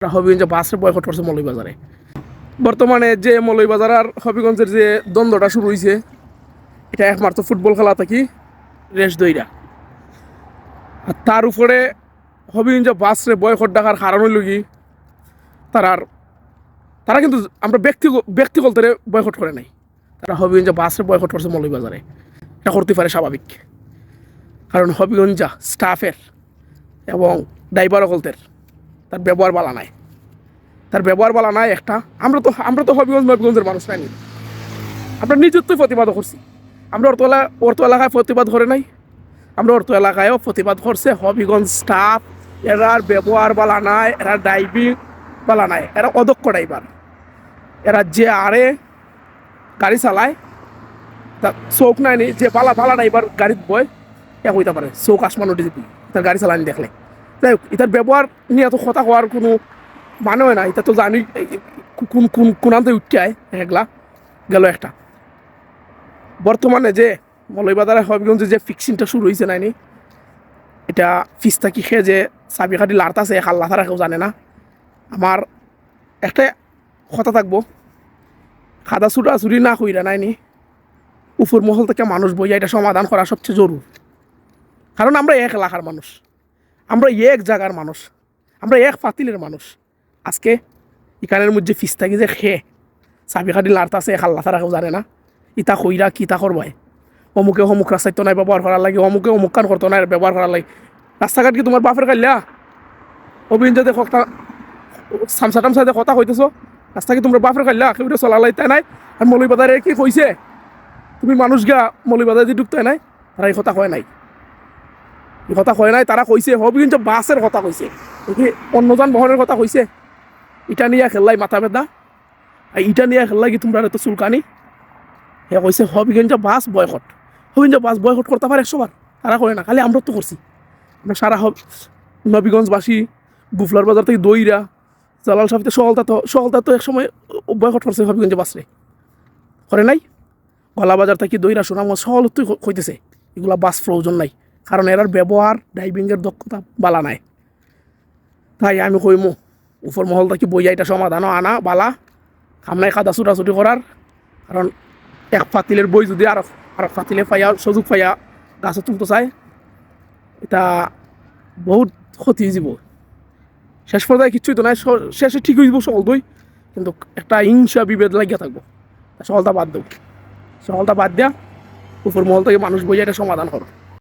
হবিগঞ্জে বাসে বয়কট করছে মৌলভীবাজারে। বর্তমানে যে মৌলভীবাজার আর হবিগঞ্জের যে দ্বন্দ্বটা শুরু হয়েছে, এটা একমাত্র ফুটবল খেলা থাকি রেস দইরা। আর তার উপরে হবিগঞ্জে বাসরে বয়কট ডাকার কারণ হইল কি, তারা কিন্তু আমরা ব্যক্তিগত বয়কট করে নাই, তারা হবিগঞ্জে বাসরে বয়কট করছে মৌলভীবাজারে। এটা করতে পারে স্বাভাবিক, কারণ হবিগঞ্জা স্টাফের এবং ড্রাইভার অকলতের তার ব্যবহার বালা নাই, একটা। আমরা তো হবিগঞ্জের মানুষ নাই, আমরা নিজের প্রতিবাদ করছি। আমরা অর্থ এলাকায় প্রতিবাদ করে নাই, আমরা অর্থ এলাকায়ও প্রতিবাদ করছে। হবিগঞ্জ স্টাফ এরার ব্যবহার বালা নাই, এরা ড্রাইভিং বালা নাই, এরা অদক্ষ ড্রাইভার। এরা যে আরে গাড়ি চালায় তা চোখ নাইনি, যে বালা ড্রাইভার গাড়িত বয় এ হইতে পারে চোখ আসমান উঠে যেতে তার গাড়ি চালানি দেখলে। যাই হোক, এটার ব্যবহার নিয়ে এত কথা হওয়ার কোনো মানে হয় না। এটা তো জানি কোনাতে উঠতে আয় একলা গেল একটা। বর্তমানে যে মৌলভীবাজারে হবিগঞ্জে যে ফিক্সিংটা শুরু হয়েছে নাইনি, এটা ফিসটা কি খেয়ে যে চাবি খাটি লাড়তাছে আল্লাহ তারা কেউ জানে না। আমার একটা কথা থাকবো, খাদা চুরি না কইরা নাইনি উপর মহল থেকে মানুষ বইয়া এটা সমাধান করা সবচেয়ে জরুরি। কারণ আমরা এক এলাকার মানুষ, আমরা এক জায়গার মানুষ, আমরা এক পাতিলের মানুষ। আজকে এখানের মধ্যে ফিস থাকি যে খেয়ে চাবি খাটি লাড়তাছে আল্লাহ তারা কেউ জানে না। ইতা কইরা কি তা করবাই, অমুকে অমুক রাস্তায় তো নাই ব্যবহার করার লাগে, অমুকে অমুক কান করতো নাই ব্যবহার করার লাগে। রাস্তাঘাট কি তোমার বাপের কাইলা অভিনজাতে কথা সামসাটামসাতে কথা কইতেছো, রাস্তা কি তোমরা বাপের কাইলা কেউ চলালাই তাই নাই। আর মৌলভীবাজারে কি কইছে তুমি মানুষ গা মৌলভীবাজারে যে ঢুকতে নাই, তারা এই কথা কয় নাই, তারা কইছে হবিগঞ্জ বাসের কথা কইছে, অন্য যানবাহনের কথা কইছে। ইটা নিয়ে খেললাই মাথা ব্যথা, আর ইটা নিয়ে খেললাই কি তোমরা তো চুলকানি। হে কইছে হবিগঞ্জ বাস বয়কট করতে পারে 100 বার, তারা করে না, খালি আমরা তো করছি। আমরা সারা নবীগঞ্জবাসী গুফলার বাজার থেকে দইরা জালাল সাহেবতে সহলতা তো এক সময় বয়কট করছে হবিগঞ্জ বাসরে, করে নাই। গলা বাজার থেকে দইরা সুনামগঞ্জ সহল তো হইতেছে, এগুলা বাস প্রয়োজন নাই, কারণ এরার ব্যবহার ড্রাইভিংয়ের দক্ষতা বালা নাই। তাই আমি কইমু উপর মহল থেকে বইয়া এটা সমাধানও আনা বালা, খামনায় কাদা ছুটাছুটি করার। কারণ এক পাতিলের বই যদি আর পাতিলে পাইয়া সুযোগ পাইয়া গাছে তুলতে চায়, এটা বহুত ক্ষতি হয়ে যাব। শেষ পর্যায়ে কিচ্ছুই তো নাই, শেষে ঠিক হয়ে যাব সকল দই, কিন্তু একটা হিংসা বিভেদ লাগিয়া থাকবো। সকলটা বাদ দেব, সকলটা বাদ দিয়া উপর মহল থেকে মানুষ বইয়া এটা সমাধান করো।